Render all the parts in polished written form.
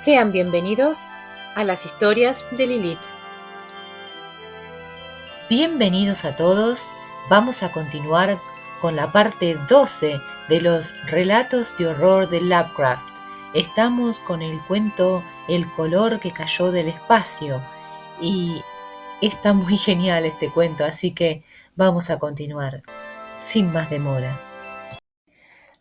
Sean bienvenidos a las historias de Lilith. Bienvenidos a todos, vamos a continuar con la parte 12 de los relatos de horror de Lovecraft. Estamos con el cuento El color que cayó del espacio y está muy genial este cuento, así que vamos a continuar sin más demora.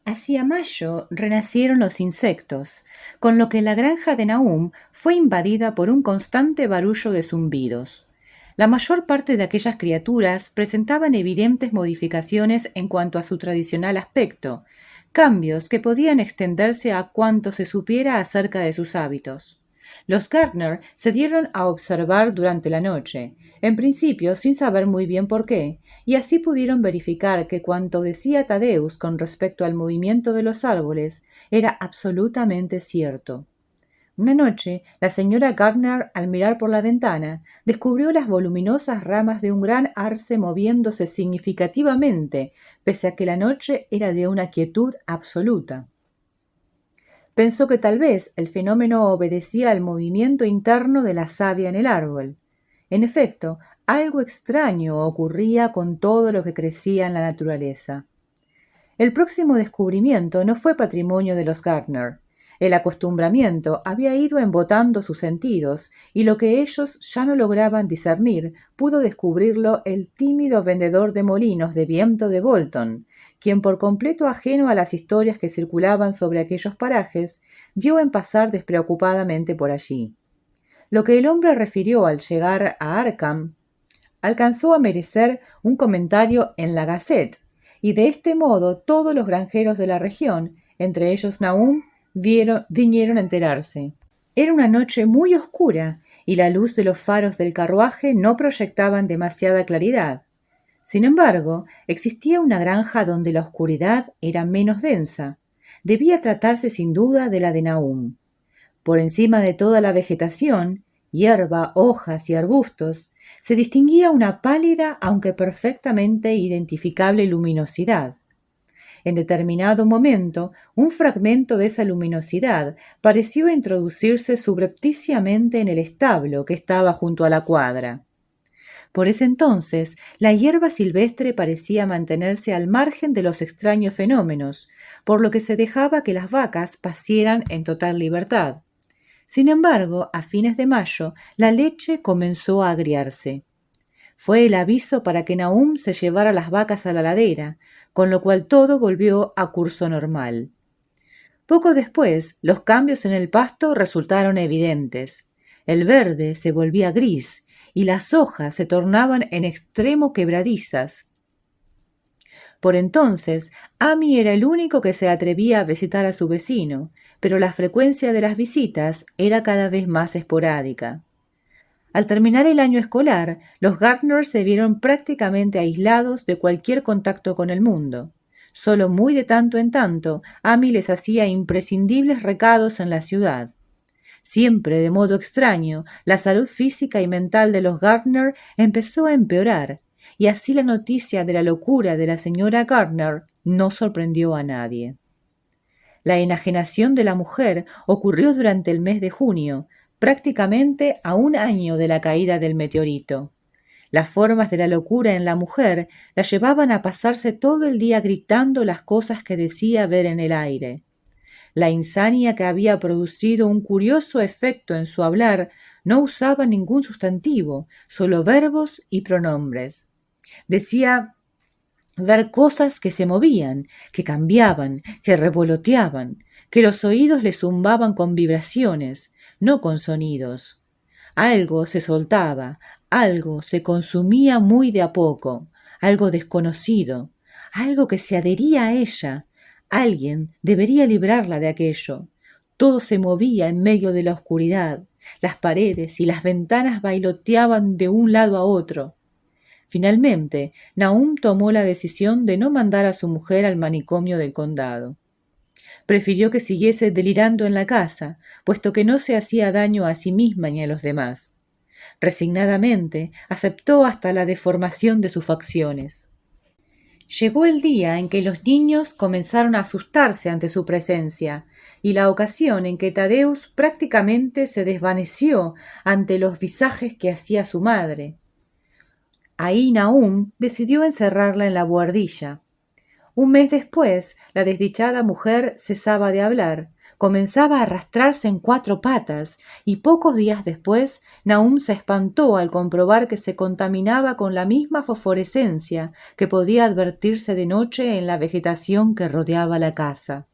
Hacia mayo renacieron los insectos, con lo que la granja de Nahum fue invadida por un constante barullo de zumbidos. La mayor parte de aquellas criaturas presentaban evidentes modificaciones en cuanto a su tradicional aspecto, cambios que podían extenderse a cuanto se supiera acerca de sus hábitos. Los Gardner se dieron a observar durante la noche, en principio sin saber muy bien por qué, y así pudieron verificar que cuanto decía Thaddeus con respecto al movimiento de los árboles era absolutamente cierto. Una noche, la señora Gardner, al mirar por la ventana, descubrió las voluminosas ramas de un gran arce moviéndose significativamente, pese a que la noche era de una quietud absoluta. Pensó que tal vez el fenómeno obedecía al movimiento interno de la savia en el árbol. En efecto, algo extraño ocurría con todo lo que crecía en la naturaleza. El próximo descubrimiento no fue patrimonio de los Gardner. El acostumbramiento había ido embotando sus sentidos, y lo que ellos ya no lograban discernir pudo descubrirlo el tímido vendedor de molinos de viento de Bolton, quien, por completo ajeno a las historias que circulaban sobre aquellos parajes, dio en pasar despreocupadamente por allí. Lo que el hombre refirió al llegar a Arkham alcanzó a merecer un comentario en la Gazette, y de este modo todos los granjeros de la región, entre ellos Nahum, vinieron a enterarse. Era una noche muy oscura, y la luz de los faros del carruaje no proyectaban demasiada claridad. Sin embargo, existía una granja donde la oscuridad era menos densa. Debía tratarse sin duda de la de Nahum. Por encima de toda la vegetación, hierba, hojas y arbustos, se distinguía una pálida aunque perfectamente identificable luminosidad. En determinado momento, un fragmento de esa luminosidad pareció introducirse subrepticiamente en el establo que estaba junto a la cuadra. Por ese entonces, la hierba silvestre parecía mantenerse al margen de los extraños fenómenos, por lo que se dejaba que las vacas pasieran en total libertad. Sin embargo, a fines de mayo, la leche comenzó a agriarse. Fue el aviso para que Nahum se llevara las vacas a la ladera, con lo cual todo volvió a curso normal. Poco después, los cambios en el pasto resultaron evidentes. El verde se volvía gris y las hojas se tornaban en extremo quebradizas. Por entonces, Amy era el único que se atrevía a visitar a su vecino, pero la frecuencia de las visitas era cada vez más esporádica. Al terminar el año escolar, los Gardner se vieron prácticamente aislados de cualquier contacto con el mundo. Solo muy de tanto en tanto, Amy les hacía imprescindibles recados en la ciudad. Siempre de modo extraño, la salud física y mental de los Gardner empezó a empeorar, y así la noticia de la locura de la señora Gardner no sorprendió a nadie. La enajenación de la mujer ocurrió durante el mes de junio, prácticamente a un año de la caída del meteorito. Las formas de la locura en la mujer la llevaban a pasarse todo el día gritando las cosas que decía ver en el aire. La insania que había producido un curioso efecto en su hablar no usaba ningún sustantivo, solo verbos y pronombres. Decía ver cosas que se movían, que cambiaban, que revoloteaban, que los oídos le zumbaban con vibraciones, no con sonidos. Algo se soltaba, algo se consumía muy de a poco, algo desconocido, algo que se adhería a ella. Alguien debería librarla de aquello. Todo se movía en medio de la oscuridad. Las paredes y las ventanas bailoteaban de un lado a otro. Finalmente, Nahum tomó la decisión de no mandar a su mujer al manicomio del condado. Prefirió que siguiese delirando en la casa, puesto que no se hacía daño a sí misma ni a los demás. Resignadamente, aceptó hasta la deformación de sus facciones. Llegó el día en que los niños comenzaron a asustarse ante su presencia, y la ocasión en que Tadeusz prácticamente se desvaneció ante los visajes que hacía su madre. Ahí Nahum decidió encerrarla en la buhardilla. Un mes después, la desdichada mujer cesaba de hablar, comenzaba a arrastrarse en 4 patas, y pocos días después Nahum se espantó al comprobar que se contaminaba con la misma fosforescencia que podía advertirse de noche en la vegetación que rodeaba la casa.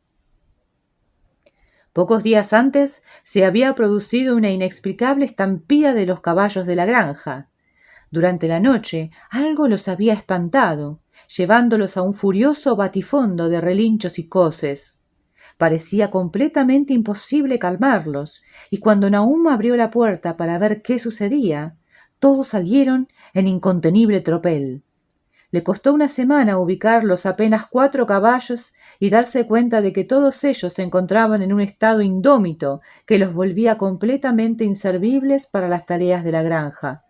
Pocos días antes se había producido una inexplicable estampida de los caballos de la granja. Durante la noche algo los había espantado, llevándolos a un furioso batifondo de relinchos y coces. Parecía completamente imposible calmarlos, y cuando Nahum abrió la puerta para ver qué sucedía, todos salieron en incontenible tropel. Le costó una semana ubicar los apenas 4 caballos y darse cuenta de que todos ellos se encontraban en un estado indómito que los volvía completamente inservibles para las tareas de la granja.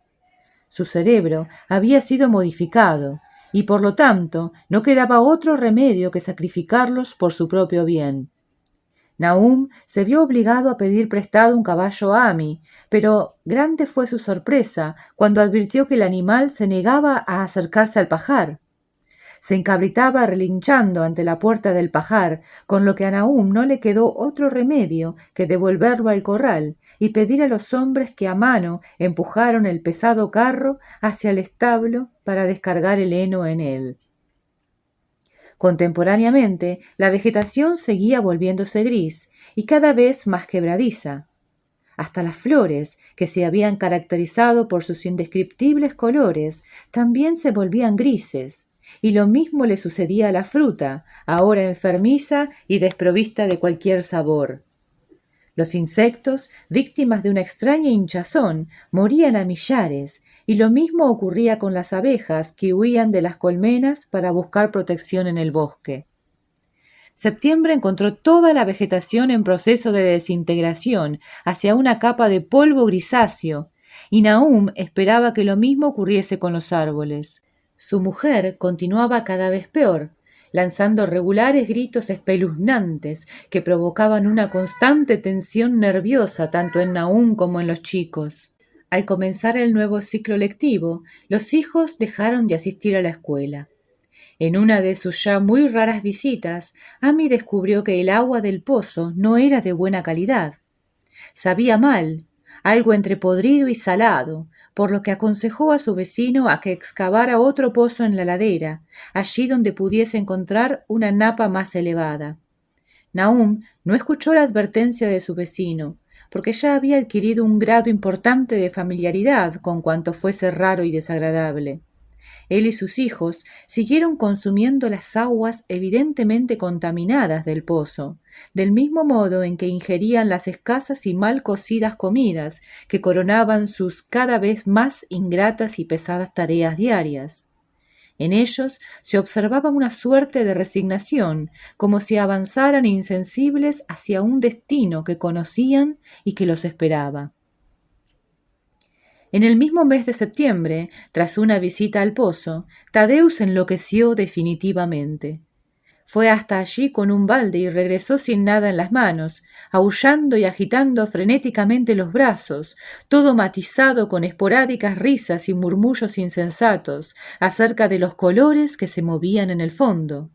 Su cerebro había sido modificado, y por lo tanto no quedaba otro remedio que sacrificarlos por su propio bien. Nahum se vio obligado a pedir prestado un caballo a Ami, pero grande fue su sorpresa cuando advirtió que el animal se negaba a acercarse al pajar. Se encabritaba relinchando ante la puerta del pajar, con lo que a Nahum no le quedó otro remedio que devolverlo al corral y pedir a los hombres que a mano empujaron el pesado carro hacia el establo para descargar el heno en él. Contemporáneamente, la vegetación seguía volviéndose gris y cada vez más quebradiza. Hasta las flores, que se habían caracterizado por sus indescriptibles colores, también se volvían grises, y lo mismo le sucedía a la fruta, ahora enfermiza y desprovista de cualquier sabor. Los insectos, víctimas de una extraña hinchazón, morían a millares, y lo mismo ocurría con las abejas que huían de las colmenas para buscar protección en el bosque. Septiembre encontró toda la vegetación en proceso de desintegración hacia una capa de polvo grisáceo, y Nahum esperaba que lo mismo ocurriese con los árboles. Su mujer continuaba cada vez peor, lanzando regulares gritos espeluznantes que provocaban una constante tensión nerviosa tanto en Nahum como en los chicos. Al comenzar el nuevo ciclo lectivo, los hijos dejaron de asistir a la escuela. En una de sus ya muy raras visitas, Ami descubrió que el agua del pozo no era de buena calidad. Sabía mal, algo entre podrido y salado, por lo que aconsejó a su vecino a que excavara otro pozo en la ladera, allí donde pudiese encontrar una napa más elevada. Nahum no escuchó la advertencia de su vecino, porque ya había adquirido un grado importante de familiaridad con cuanto fuese raro y desagradable. Él y sus hijos siguieron consumiendo las aguas evidentemente contaminadas del pozo, del mismo modo en que ingerían las escasas y mal cocidas comidas que coronaban sus cada vez más ingratas y pesadas tareas diarias. En ellos se observaba una suerte de resignación, como si avanzaran insensibles hacia un destino que conocían y que los esperaba. En el mismo mes de septiembre, tras una visita al pozo, Tadeusz enloqueció definitivamente. Fue hasta allí con un balde y regresó sin nada en las manos, aullando y agitando frenéticamente los brazos, todo matizado con esporádicas risas y murmullos insensatos acerca de los colores que se movían en el fondo.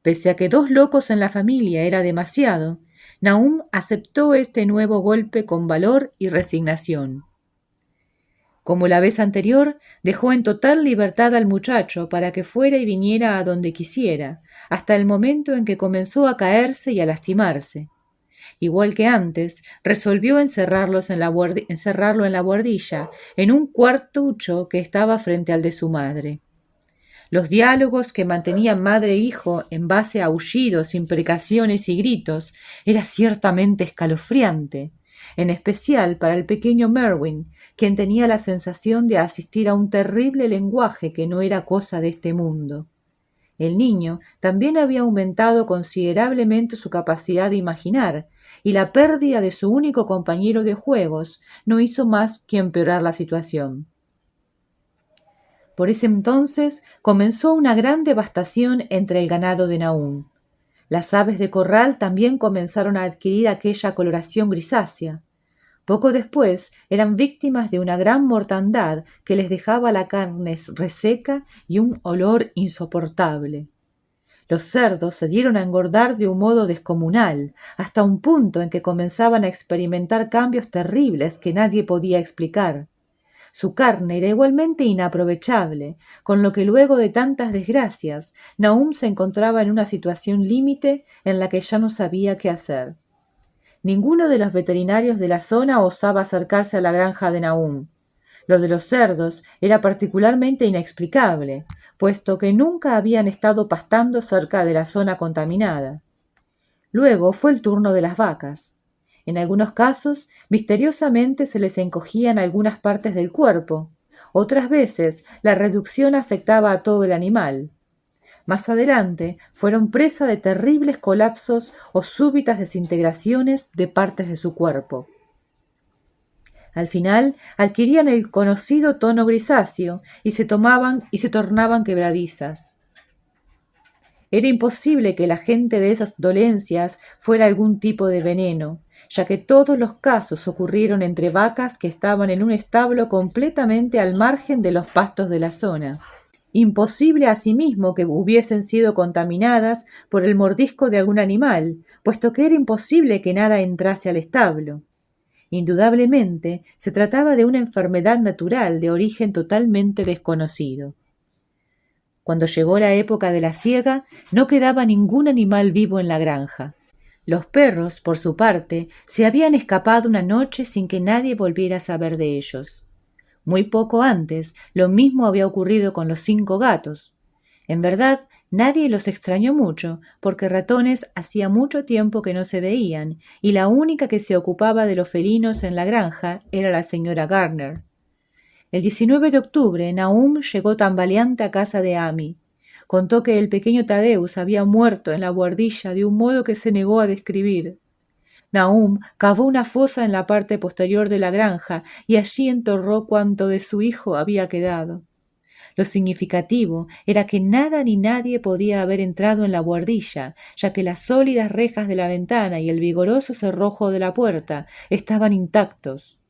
Pese a que 2 locos en la familia era demasiado, Nahum aceptó este nuevo golpe con valor y resignación. Como la vez anterior, dejó en total libertad al muchacho para que fuera y viniera a donde quisiera, hasta el momento en que comenzó a caerse y a lastimarse. Igual que antes, resolvió encerrarlo en la buhardilla, en un cuartucho que estaba frente al de su madre. Los diálogos que mantenían madre e hijo en base a aullidos, imprecaciones y gritos era ciertamente escalofriante, en especial para el pequeño Merwin, quien tenía la sensación de asistir a un terrible lenguaje que no era cosa de este mundo. El niño también había aumentado considerablemente su capacidad de imaginar, y la pérdida de su único compañero de juegos no hizo más que empeorar la situación. Por ese entonces comenzó una gran devastación entre el ganado de Nahum. Las aves de corral también comenzaron a adquirir aquella coloración grisácea. Poco después eran víctimas de una gran mortandad que les dejaba la carne reseca y un olor insoportable. Los cerdos se dieron a engordar de un modo descomunal, hasta un punto en que comenzaban a experimentar cambios terribles que nadie podía explicar. Su carne era igualmente inaprovechable, con lo que luego de tantas desgracias, Nahum se encontraba en una situación límite en la que ya no sabía qué hacer. Ninguno de los veterinarios de la zona osaba acercarse a la granja de Nahum. Lo de los cerdos era particularmente inexplicable, puesto que nunca habían estado pastando cerca de la zona contaminada. Luego fue el turno de las vacas. En algunos casos, misteriosamente se les encogían algunas partes del cuerpo. Otras veces, la reducción afectaba a todo el animal. Más adelante, fueron presa de terribles colapsos o súbitas desintegraciones de partes de su cuerpo. Al final, adquirían el conocido tono grisáceo y se tornaban quebradizas. Era imposible que el agente de esas dolencias fuera algún tipo de veneno, ya que todos los casos ocurrieron entre vacas que estaban en un establo completamente al margen de los pastos de la zona. Imposible asimismo que hubiesen sido contaminadas por el mordisco de algún animal, puesto que era imposible que nada entrase al establo. Indudablemente se trataba de una enfermedad natural de origen totalmente desconocido. Cuando llegó la época de la siega, no quedaba ningún animal vivo en la granja. Los perros, por su parte, se habían escapado una noche sin que nadie volviera a saber de ellos. Muy poco antes, lo mismo había ocurrido con los 5 gatos. En verdad, nadie los extrañó mucho, porque ratones hacía mucho tiempo que no se veían, y la única que se ocupaba de los felinos en la granja era la señora Garner. El 19 de octubre, Nahum llegó tambaleante a casa de Amy. Contó que el pequeño Thaddeus había muerto en la buhardilla de un modo que se negó a describir. Nahum cavó una fosa en la parte posterior de la granja y allí enterró cuanto de su hijo había quedado. Lo significativo era que nada ni nadie podía haber entrado en la buhardilla, ya que las sólidas rejas de la ventana y el vigoroso cerrojo de la puerta estaban intactos.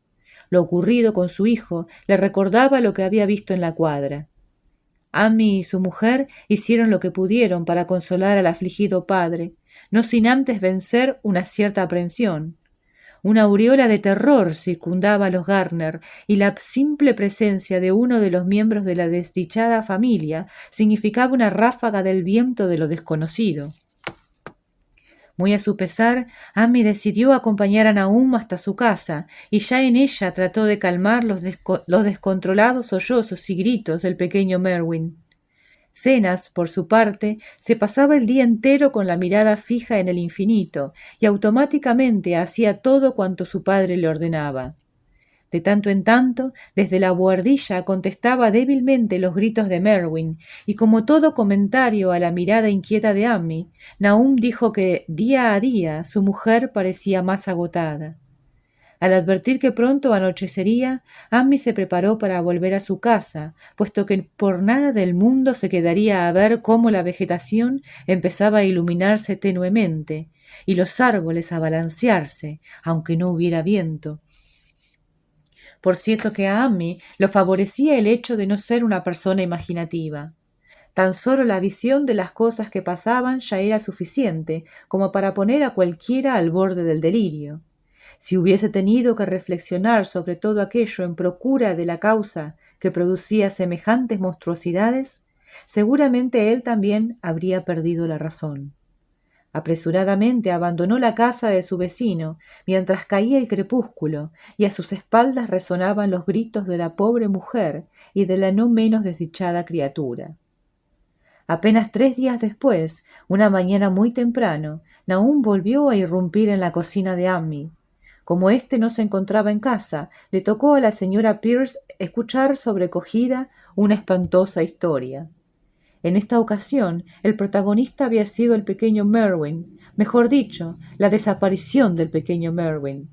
Lo ocurrido con su hijo le recordaba lo que había visto en la cuadra. Amy y su mujer hicieron lo que pudieron para consolar al afligido padre, no sin antes vencer una cierta aprensión. Una aureola de terror circundaba a los Garner, y la simple presencia de uno de los miembros de la desdichada familia significaba una ráfaga del viento de lo desconocido. Muy a su pesar, Amy decidió acompañar a Nahum hasta su casa, y ya en ella trató de calmar los descontrolados sollozos y gritos del pequeño Merwin. Zenas, por su parte, se pasaba el día entero con la mirada fija en el infinito, y automáticamente hacía todo cuanto su padre le ordenaba. De tanto en tanto, desde la buhardilla contestaba débilmente los gritos de Merwin, y como todo comentario a la mirada inquieta de Amy, Nahum dijo que día a día su mujer parecía más agotada. Al advertir que pronto anochecería, Amy se preparó para volver a su casa, puesto que por nada del mundo se quedaría a ver cómo la vegetación empezaba a iluminarse tenuemente, y los árboles a balancearse, aunque no hubiera viento. Por cierto que a Amy lo favorecía el hecho de no ser una persona imaginativa. Tan solo la visión de las cosas que pasaban ya era suficiente como para poner a cualquiera al borde del delirio. Si hubiese tenido que reflexionar sobre todo aquello en procura de la causa que producía semejantes monstruosidades, seguramente él también habría perdido la razón. Apresuradamente abandonó la casa de su vecino mientras caía el crepúsculo, y a sus espaldas resonaban los gritos de la pobre mujer y de la no menos desdichada criatura. Apenas 3 días después, una mañana muy temprano, Nahum volvió a irrumpir en la cocina de Amy. Como éste no se encontraba en casa, le tocó a la señora Pierce escuchar sobrecogida una espantosa historia. En esta ocasión, el protagonista había sido el pequeño Merwin, mejor dicho, la desaparición del pequeño Merwin.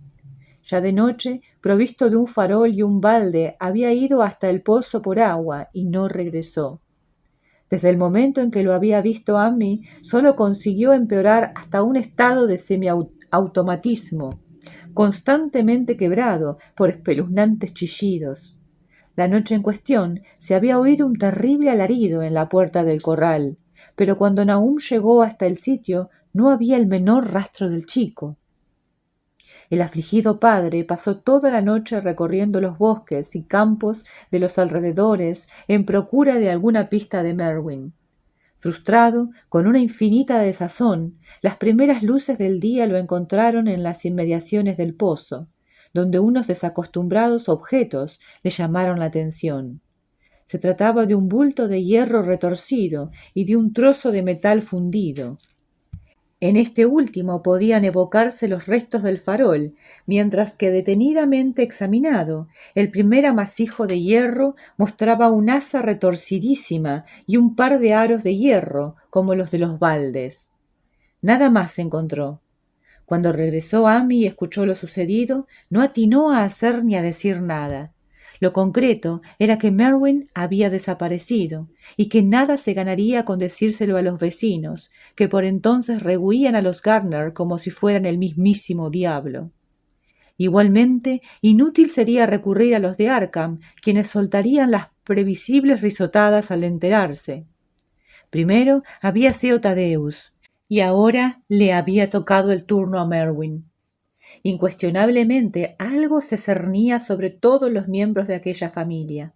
Ya de noche, provisto de un farol y un balde, había ido hasta el pozo por agua y no regresó. Desde el momento en que lo había visto Amy, solo consiguió empeorar hasta un estado de semiautomatismo, constantemente quebrado por espeluznantes chillidos. La noche en cuestión se había oído un terrible alarido en la puerta del corral, pero cuando Nahum llegó hasta el sitio no había el menor rastro del chico. El afligido padre pasó toda la noche recorriendo los bosques y campos de los alrededores en procura de alguna pista de Merwin. Frustrado, con una infinita desazón, las primeras luces del día lo encontraron en las inmediaciones del pozo, donde unos desacostumbrados objetos le llamaron la atención. Se trataba de un bulto de hierro retorcido y de un trozo de metal fundido. En este último podían evocarse los restos del farol, mientras que detenidamente examinado, el primer amasijo de hierro mostraba un asa retorcidísima y un par de aros de hierro, como los de los baldes. Nada más encontró. Cuando regresó Amy y escuchó lo sucedido, no atinó a hacer ni a decir nada. Lo concreto era que Merwin había desaparecido y que nada se ganaría con decírselo a los vecinos, que por entonces rehuían a los Gardner como si fueran el mismísimo diablo. Igualmente, inútil sería recurrir a los de Arkham, quienes soltarían las previsibles risotadas al enterarse. Primero había sido Thaddeus, y ahora le había tocado el turno a Merwin. Incuestionablemente algo se cernía sobre todos los miembros de aquella familia.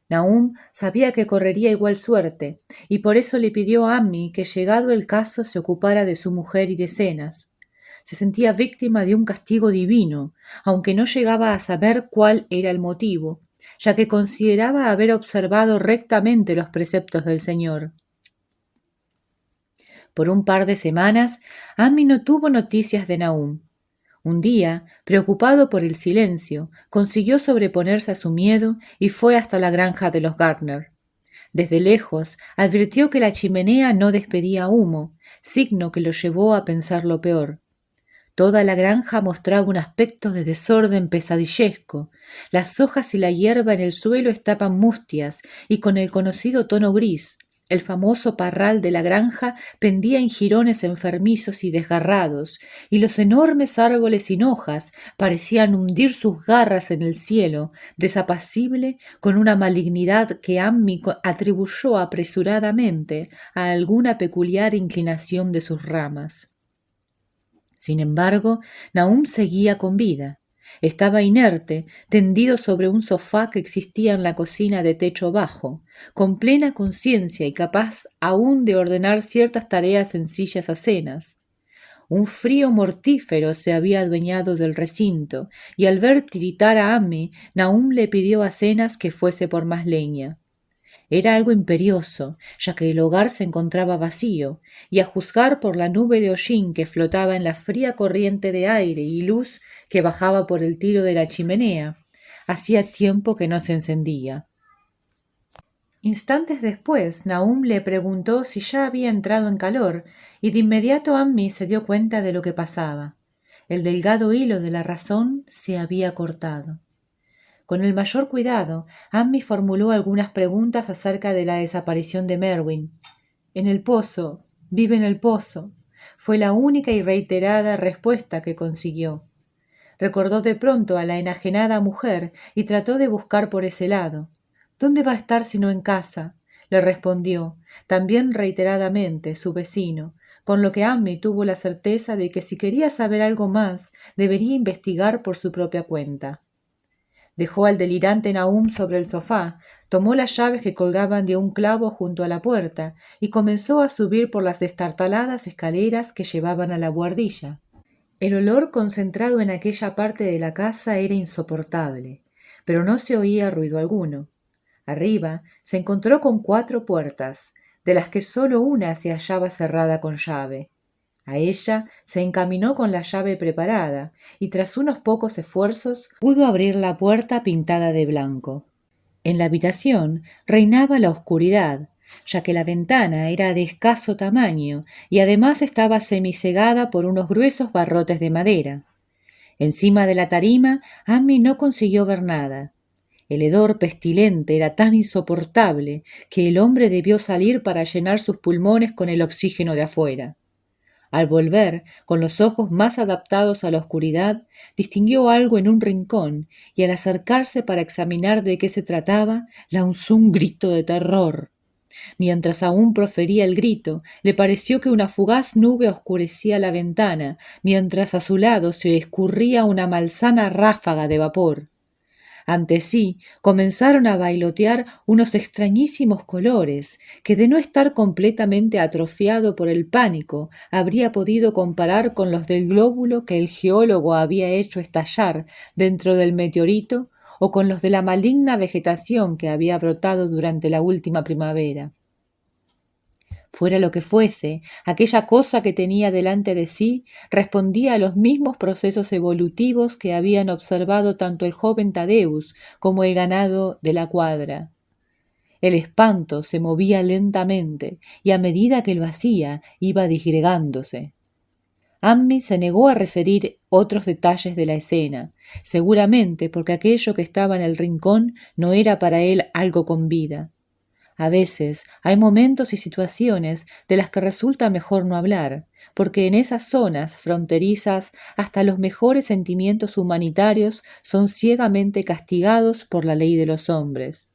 Nahum sabía que correría igual suerte, y por eso le pidió a Amy que, llegado el caso, se ocupara de su mujer y de Cenas. Se sentía víctima de un castigo divino, aunque no llegaba a saber cuál era el motivo, ya que consideraba haber observado rectamente los preceptos del Señor. Por un par de semanas, Amy no tuvo noticias de Nahum. Un día, preocupado por el silencio, consiguió sobreponerse a su miedo y fue hasta la granja de los Gardner. Desde lejos, advirtió que la chimenea no despedía humo, signo que lo llevó a pensar lo peor. Toda la granja mostraba un aspecto de desorden pesadillesco. Las hojas y la hierba en el suelo estaban mustias y con el conocido tono gris. El famoso parral de la granja pendía en jirones enfermizos y desgarrados, y los enormes árboles sin hojas parecían hundir sus garras en el cielo, desapacible con una malignidad que Amy atribuyó apresuradamente a alguna peculiar inclinación de sus ramas. Sin embargo, Nahum seguía con vida. Estaba inerte, tendido sobre un sofá que existía en la cocina de techo bajo, con plena conciencia y capaz aún de ordenar ciertas tareas sencillas a Cenas. Un frío mortífero se había adueñado del recinto, y al ver tiritar a Amy, Nahum le pidió a Cenas que fuese por más leña. Era algo imperioso, ya que el hogar se encontraba vacío, y a juzgar por la nube de hollín que flotaba en la fría corriente de aire y luz que bajaba por el tiro de la chimenea, hacía tiempo que no se encendía. Instantes después, Nahum le preguntó si ya había entrado en calor, y de inmediato Amy se dio cuenta de lo que pasaba. El delgado hilo de la razón se había cortado. Con el mayor cuidado, Amy formuló algunas preguntas acerca de la desaparición de Merwin. «En el pozo, vive en el pozo», fue la única y reiterada respuesta que consiguió. Recordó de pronto a la enajenada mujer y trató de buscar por ese lado. «¿Dónde va a estar sino en casa?», le respondió, también reiteradamente, su vecino, con lo que Amy tuvo la certeza de que si quería saber algo más, debería investigar por su propia cuenta. Dejó al delirante Nahum sobre el sofá, tomó las llaves que colgaban de un clavo junto a la puerta y comenzó a subir por las destartaladas escaleras que llevaban a la buhardilla. El olor concentrado en aquella parte de la casa era insoportable, pero no se oía ruido alguno. Arriba se encontró con 4 puertas, de las que solo una se hallaba cerrada con llave. A ella se encaminó con la llave preparada y tras unos pocos esfuerzos pudo abrir la puerta pintada de blanco. En la habitación reinaba la oscuridad, ya que la ventana era de escaso tamaño y además estaba semicegada por unos gruesos barrotes de madera. Encima de la tarima, Ammi no consiguió ver nada. El hedor pestilente era tan insoportable que el hombre debió salir para llenar sus pulmones con el oxígeno de afuera. Al volver, con los ojos más adaptados a la oscuridad, distinguió algo en un rincón y al acercarse para examinar de qué se trataba, lanzó un grito de terror. Mientras aún profería el grito, le pareció que una fugaz nube oscurecía la ventana, mientras a su lado se escurría una malsana ráfaga de vapor. Ante sí comenzaron a bailotear unos extrañísimos colores que, de no estar completamente atrofiado por el pánico, habría podido comparar con los del glóbulo que el geólogo había hecho estallar dentro del meteorito o con los de la maligna vegetación que había brotado durante la última primavera. Fuera lo que fuese, aquella cosa que tenía delante de sí respondía a los mismos procesos evolutivos que habían observado tanto el joven Tadeus como el ganado de la cuadra. El espanto se movía lentamente y a medida que lo hacía iba disgregándose. Ammi se negó a referir otros detalles de la escena, seguramente porque aquello que estaba en el rincón no era para él algo con vida. A veces hay momentos y situaciones de las que resulta mejor no hablar, porque en esas zonas fronterizas hasta los mejores sentimientos humanitarios son ciegamente castigados por la ley de los hombres.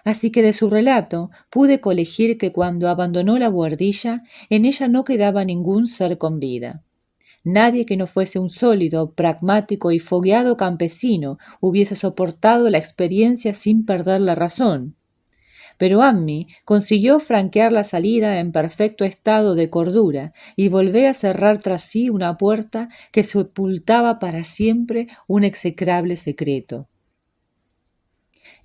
Así que de su relato pude colegir que cuando abandonó la buhardilla, en ella no quedaba ningún ser con vida. Nadie que no fuese un sólido, pragmático y fogueado campesino hubiese soportado la experiencia sin perder la razón. Pero Ammi consiguió franquear la salida en perfecto estado de cordura y volver a cerrar tras sí una puerta que sepultaba para siempre un execrable secreto.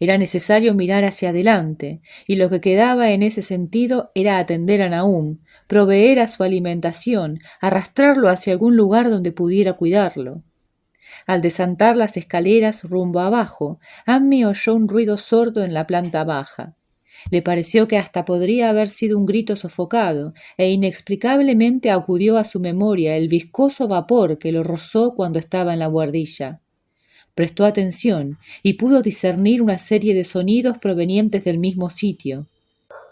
Era necesario mirar hacia adelante, y lo que quedaba en ese sentido era atender a Nahum, proveer a su alimentación, arrastrarlo hacia algún lugar donde pudiera cuidarlo. Al desantar las escaleras rumbo abajo, Ammi oyó un ruido sordo en la planta baja. Le pareció que hasta podría haber sido un grito sofocado, e inexplicablemente acudió a su memoria el viscoso vapor que lo rozó cuando estaba en la buhardilla. Prestó atención y pudo discernir una serie de sonidos provenientes del mismo sitio.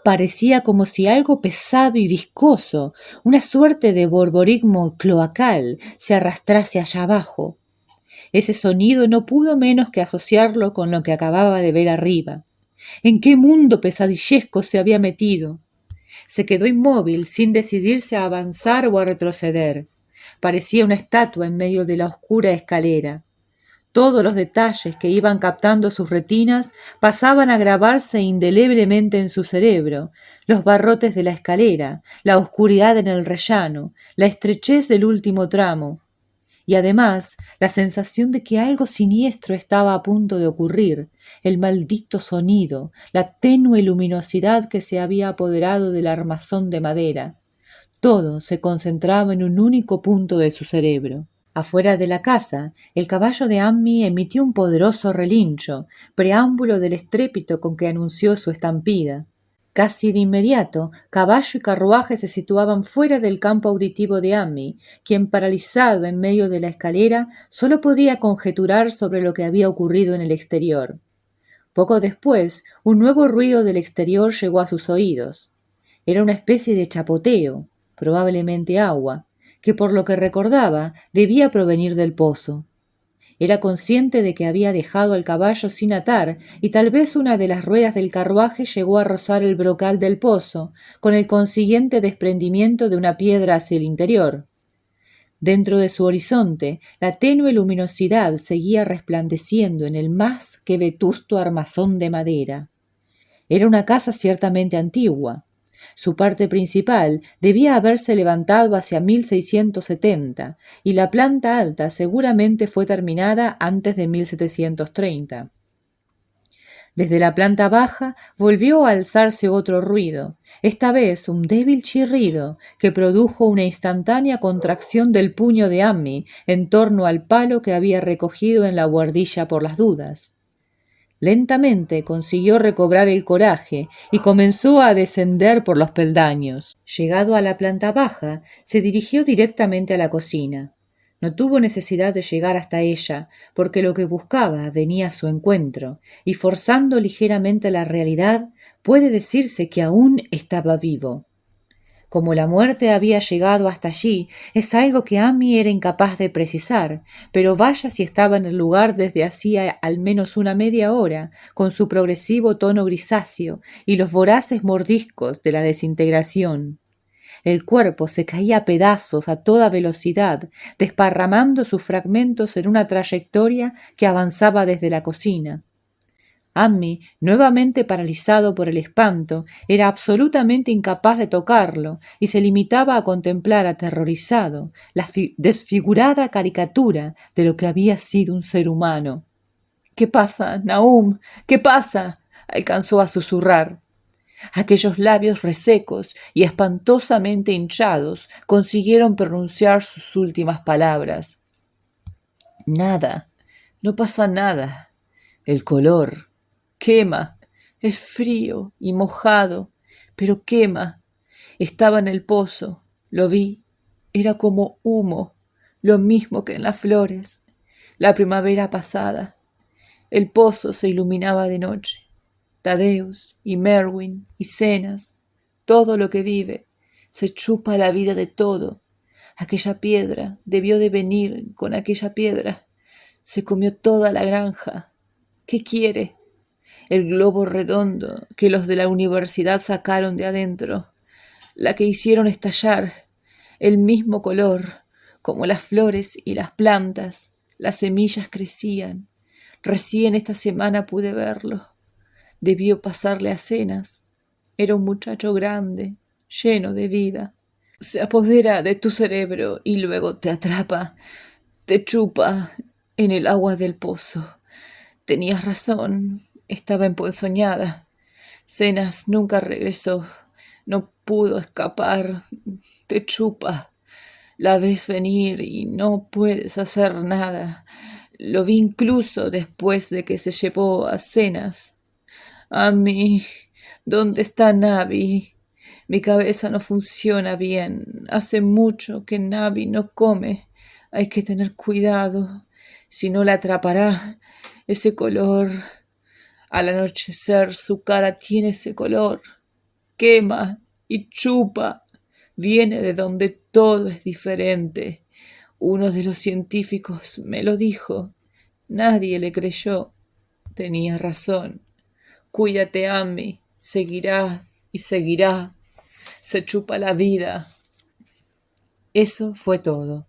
Parecía como si algo pesado y viscoso, una suerte de borborigmo cloacal, se arrastrase allá abajo. Ese sonido no pudo menos que asociarlo con lo que acababa de ver arriba. ¿En qué mundo pesadillesco se había metido? Se quedó inmóvil, sin decidirse a avanzar o a retroceder. Parecía una estatua en medio de la oscura escalera. Todos los detalles que iban captando sus retinas pasaban a grabarse indeleblemente en su cerebro: los barrotes de la escalera, la oscuridad en el rellano, la estrechez del último tramo. Y además la sensación de que algo siniestro estaba a punto de ocurrir, el maldito sonido, la tenue luminosidad que se había apoderado del armazón de madera. Todo se concentraba en un único punto de su cerebro. Afuera de la casa, el caballo de Ammi emitió un poderoso relincho, preámbulo del estrépito con que anunció su estampida. Casi de inmediato, caballo y carruaje se situaban fuera del campo auditivo de Ammi, quien, paralizado en medio de la escalera, solo podía conjeturar sobre lo que había ocurrido en el exterior. Poco después, un nuevo ruido del exterior llegó a sus oídos. Era una especie de chapoteo, probablemente agua, que por lo que recordaba debía provenir del pozo. Era consciente de que había dejado al caballo sin atar y tal vez una de las ruedas del carruaje llegó a rozar el brocal del pozo, con el consiguiente desprendimiento de una piedra hacia el interior. Dentro de su horizonte, la tenue luminosidad seguía resplandeciendo en el más que vetusto armazón de madera. Era una casa ciertamente antigua. Su parte principal debía haberse levantado hacia 1670 y la planta alta seguramente fue terminada antes de 1730. Desde la planta baja volvió a alzarse otro ruido, esta vez un débil chirrido que produjo una instantánea contracción del puño de Ammi en torno al palo que había recogido en la buhardilla por las dudas. Lentamente consiguió recobrar el coraje y comenzó a descender por los peldaños. Llegado a la planta baja, se dirigió directamente a la cocina. No tuvo necesidad de llegar hasta ella, porque lo que buscaba venía a su encuentro, y forzando ligeramente la realidad, puede decirse que aún estaba vivo. Como la muerte había llegado hasta allí, es algo que Amy era incapaz de precisar, pero vaya si estaba en el lugar desde hacía al menos una media hora, con su progresivo tono grisáceo y los voraces mordiscos de la desintegración. El cuerpo se caía a pedazos a toda velocidad, desparramando sus fragmentos en una trayectoria que avanzaba desde la cocina. Ammi, nuevamente paralizado por el espanto, era absolutamente incapaz de tocarlo y se limitaba a contemplar aterrorizado la desfigurada caricatura de lo que había sido un ser humano. «¿Qué pasa, Nahum? ¿Qué pasa?», alcanzó a susurrar. Aquellos labios resecos y espantosamente hinchados consiguieron pronunciar sus últimas palabras. «Nada, no pasa nada. El color quema, es frío y mojado, pero quema. Estaba en el pozo, lo vi, era como humo, lo mismo que en las flores. La primavera pasada, el pozo se iluminaba de noche. Thaddeus y Merwin y Zenas, todo lo que vive, se chupa la vida de todo. Aquella piedra debió de venir con aquella piedra. Se comió toda la granja. ¿Qué quiere? El globo redondo que los de la universidad sacaron de adentro, la que hicieron estallar, el mismo color, como las flores y las plantas, las semillas crecían. Recién esta semana pude verlo. Debió pasarle a Zenas. Era un muchacho grande, lleno de vida. Se apodera de tu cerebro y luego te atrapa, te chupa en el agua del pozo. Tenías razón, estaba emponzoñada. Zenas nunca regresó, no pudo escapar, te chupa. La ves venir y no puedes hacer nada. Lo vi incluso después de que se llevó a Zenas. Amy, ¿dónde está Navi? Mi cabeza no funciona bien. Hace mucho que Navi no come. Hay que tener cuidado. Si no la atrapará, ese color. Al anochecer su cara tiene ese color. Quema y chupa. Viene de donde todo es diferente. Uno de los científicos me lo dijo. Nadie le creyó. Tenía razón. Cuídate, Amy. Seguirá y seguirá. Se chupa la vida. Eso fue todo.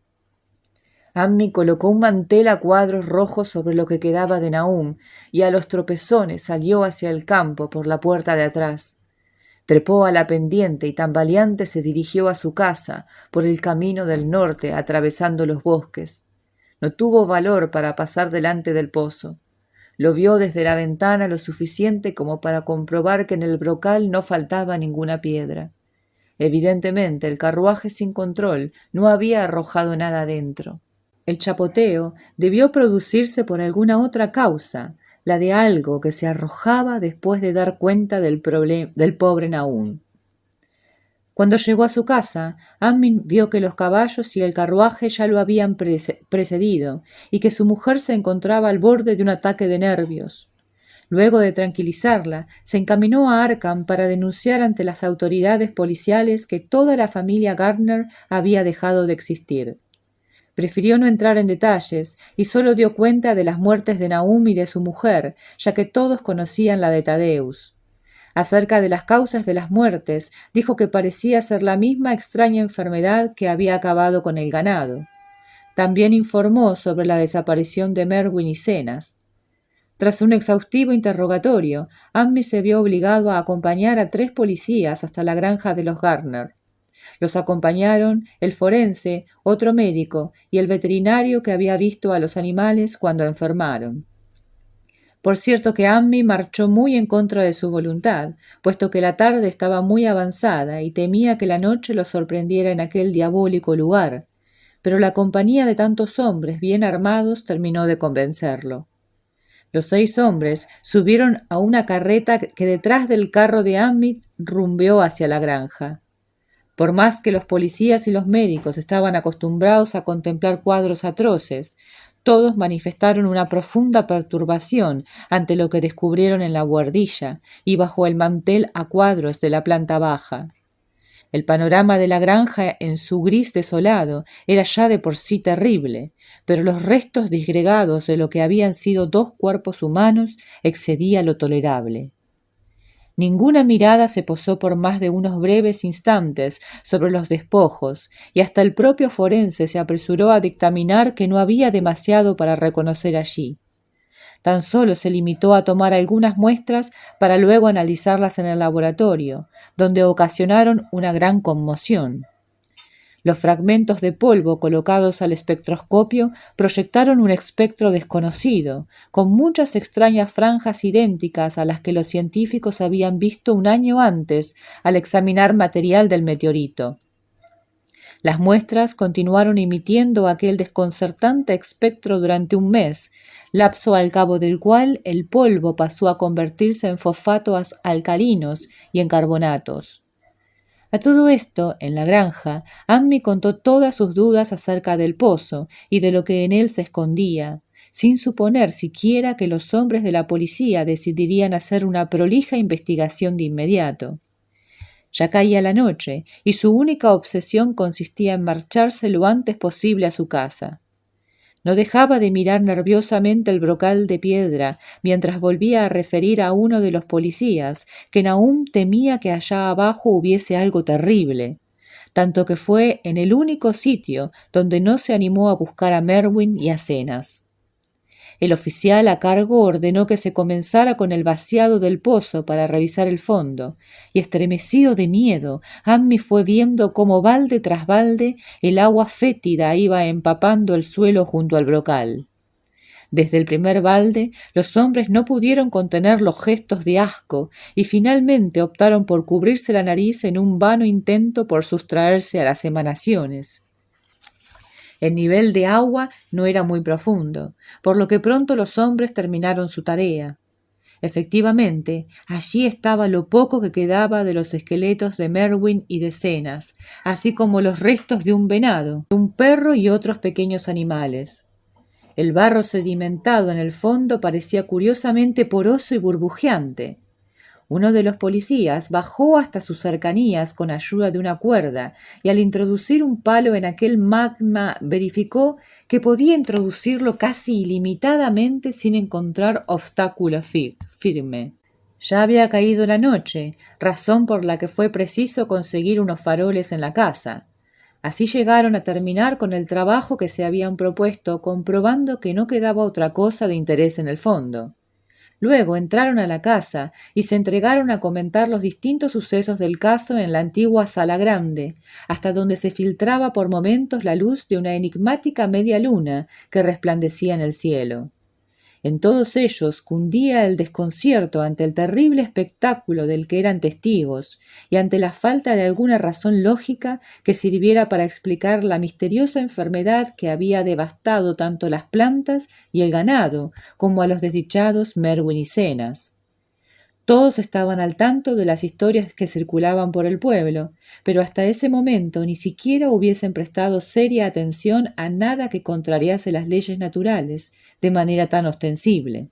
Ammi colocó un mantel a cuadros rojos sobre lo que quedaba de Nahum y a los tropezones salió hacia el campo por la puerta de atrás. Trepó a la pendiente y tambaleante se dirigió a su casa por el camino del norte atravesando los bosques. No tuvo valor para pasar delante del pozo. Lo vio desde la ventana lo suficiente como para comprobar que en el brocal no faltaba ninguna piedra. Evidentemente el carruaje sin control no había arrojado nada dentro. El chapoteo debió producirse por alguna otra causa, la de algo que se arrojaba después de dar cuenta del pobre Nahum. Cuando llegó a su casa, Ammin vio que los caballos y el carruaje ya lo habían precedido y que su mujer se encontraba al borde de un ataque de nervios. Luego de tranquilizarla, se encaminó a Arkham para denunciar ante las autoridades policiales que toda la familia Gardner había dejado de existir. Prefirió no entrar en detalles y solo dio cuenta de las muertes de Nahum y de su mujer, ya que todos conocían la de Thaddeus. Acerca de las causas de las muertes, dijo que parecía ser la misma extraña enfermedad que había acabado con el ganado. También informó sobre la desaparición de Merwin y Zenas. Tras un exhaustivo interrogatorio, Ammi se vio obligado a acompañar a 3 policías hasta la granja de los Gardner. Los acompañaron el forense, otro médico y el veterinario que había visto a los animales cuando enfermaron. Por cierto que Ammi marchó muy en contra de su voluntad, puesto que la tarde estaba muy avanzada y temía que la noche lo sorprendiera en aquel diabólico lugar, pero la compañía de tantos hombres bien armados terminó de convencerlo. Los 6 hombres subieron a una carreta que detrás del carro de Ammi rumbeó hacia la granja. Por más que los policías y los médicos estaban acostumbrados a contemplar cuadros atroces, todos manifestaron una profunda perturbación ante lo que descubrieron en la buhardilla y bajo el mantel a cuadros de la planta baja. El panorama de la granja en su gris desolado era ya de por sí terrible, pero los restos disgregados de lo que habían sido 2 cuerpos humanos excedía lo tolerable. Ninguna mirada se posó por más de unos breves instantes sobre los despojos, y hasta el propio forense se apresuró a dictaminar que no había demasiado para reconocer allí. Tan solo se limitó a tomar algunas muestras para luego analizarlas en el laboratorio, donde ocasionaron una gran conmoción. Los fragmentos de polvo colocados al espectroscopio proyectaron un espectro desconocido, con muchas extrañas franjas idénticas a las que los científicos habían visto un año antes al examinar material del meteorito. Las muestras continuaron emitiendo aquel desconcertante espectro durante un mes, lapso al cabo del cual el polvo pasó a convertirse en fosfatos alcalinos y en carbonatos. A todo esto, en la granja, Ammi contó todas sus dudas acerca del pozo y de lo que en él se escondía, sin suponer siquiera que los hombres de la policía decidirían hacer una prolija investigación de inmediato. Ya caía la noche, y su única obsesión consistía en marcharse lo antes posible a su casa. No dejaba de mirar nerviosamente el brocal de piedra mientras volvía a referir a uno de los policías que Nahum temía que allá abajo hubiese algo terrible, tanto que fue en el único sitio donde no se animó a buscar a Merwin y a Zenas. El oficial a cargo ordenó que se comenzara con el vaciado del pozo para revisar el fondo, y estremecido de miedo, Ammi fue viendo cómo balde tras balde el agua fétida iba empapando el suelo junto al brocal. Desde el primer balde, los hombres no pudieron contener los gestos de asco y finalmente optaron por cubrirse la nariz en un vano intento por sustraerse a las emanaciones. El nivel de agua no era muy profundo, por lo que pronto los hombres terminaron su tarea. Efectivamente, allí estaba lo poco que quedaba de los esqueletos de Merwin y de Zenas, así como los restos de un venado, de un perro y otros pequeños animales. El barro sedimentado en el fondo parecía curiosamente poroso y burbujeante. Uno de los policías bajó hasta sus cercanías con ayuda de una cuerda y al introducir un palo en aquel magma verificó que podía introducirlo casi ilimitadamente sin encontrar obstáculo firme. Ya había caído la noche, razón por la que fue preciso conseguir unos faroles en la casa. Así llegaron a terminar con el trabajo que se habían propuesto, comprobando que no quedaba otra cosa de interés en el fondo. Luego entraron a la casa y se entregaron a comentar los distintos sucesos del caso en la antigua sala grande, hasta donde se filtraba por momentos la luz de una enigmática media luna que resplandecía en el cielo. En todos ellos cundía el desconcierto ante el terrible espectáculo del que eran testigos y ante la falta de alguna razón lógica que sirviera para explicar la misteriosa enfermedad que había devastado tanto las plantas y el ganado como a los desdichados Merwin y Zenas. Todos estaban al tanto de las historias que circulaban por el pueblo, pero hasta ese momento ni siquiera hubiesen prestado seria atención a nada que contrariase las leyes naturales de manera tan ostensible.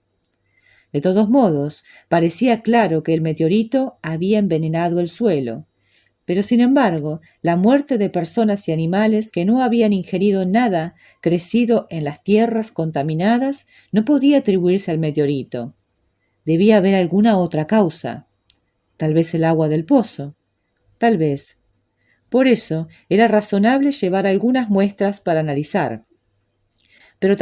De todos modos, parecía claro que el meteorito había envenenado el suelo, pero sin embargo, la muerte de personas y animales que no habían ingerido nada crecido en las tierras contaminadas no podía atribuirse al meteorito. Debía haber alguna otra causa. Tal vez el agua del pozo. Tal vez. Por eso era razonable llevar algunas muestras para analizar. Pero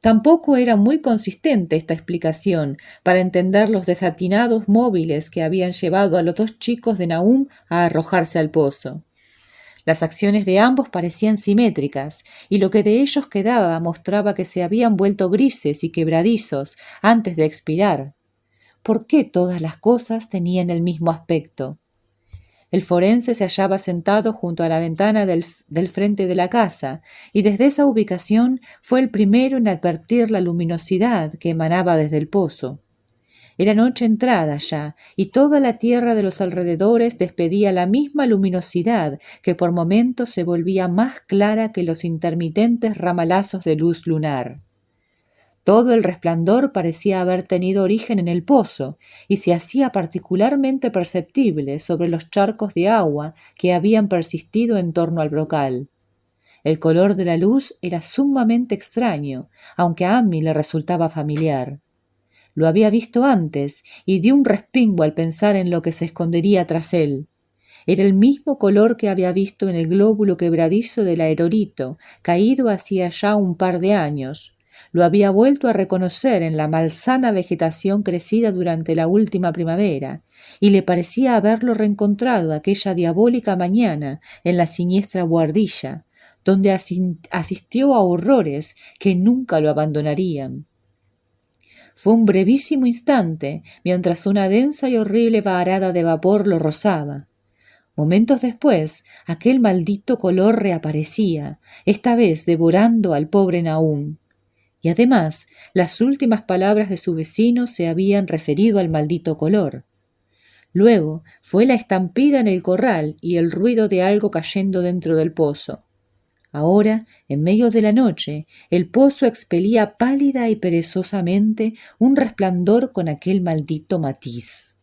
tampoco era muy consistente esta explicación para entender los desatinados móviles que habían llevado a los 2 chicos de Nahum a arrojarse al pozo. Las acciones de ambos parecían simétricas, y lo que de ellos quedaba mostraba que se habían vuelto grises y quebradizos antes de expirar. ¿Por qué todas las cosas tenían el mismo aspecto? El forense se hallaba sentado junto a la ventana del frente de la casa, y desde esa ubicación fue el primero en advertir la luminosidad que emanaba desde el pozo. Era noche entrada ya, y toda la tierra de los alrededores despedía la misma luminosidad que por momentos se volvía más clara que los intermitentes ramalazos de luz lunar. Todo el resplandor parecía haber tenido origen en el pozo y se hacía particularmente perceptible sobre los charcos de agua que habían persistido en torno al brocal. El color de la luz era sumamente extraño, aunque a Amy le resultaba familiar. Lo había visto antes y dio un respingo al pensar en lo que se escondería tras él. Era el mismo color que había visto en el glóbulo quebradizo del aerolito, caído hacía ya un par de años. Lo había vuelto a reconocer en la malsana vegetación crecida durante la última primavera, y le parecía haberlo reencontrado aquella diabólica mañana en la siniestra buhardilla, donde asistió a horrores que nunca lo abandonarían. Fue un brevísimo instante, mientras una densa y horrible varada de vapor lo rozaba. Momentos después, aquel maldito color reaparecía, esta vez devorando al pobre Nahum. Y además, las últimas palabras de su vecino se habían referido al maldito color. Luego fue la estampida en el corral y el ruido de algo cayendo dentro del pozo. Ahora, en medio de la noche, el pozo expelía pálida y perezosamente un resplandor con aquel maldito matiz.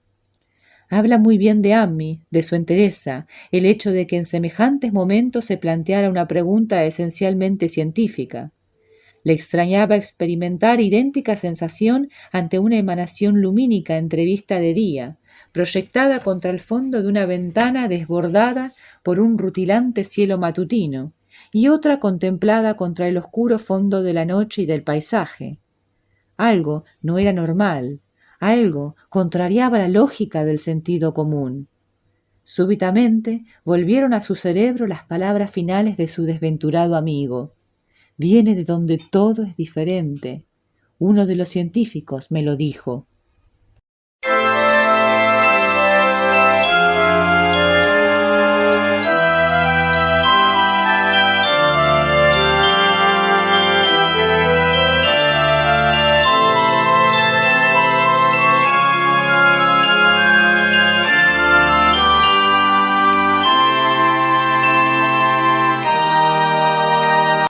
Habla muy bien de Amy, de su entereza, el hecho de que en semejantes momentos se planteara una pregunta esencialmente científica. Le extrañaba experimentar idéntica sensación ante una emanación lumínica entrevista de día, proyectada contra el fondo de una ventana desbordada por un rutilante cielo matutino, y otra contemplada contra el oscuro fondo de la noche y del paisaje. Algo no era normal, algo contrariaba la lógica del sentido común. Súbitamente volvieron a su cerebro las palabras finales de su desventurado amigo. Viene de donde todo es diferente. Uno de los científicos me lo dijo.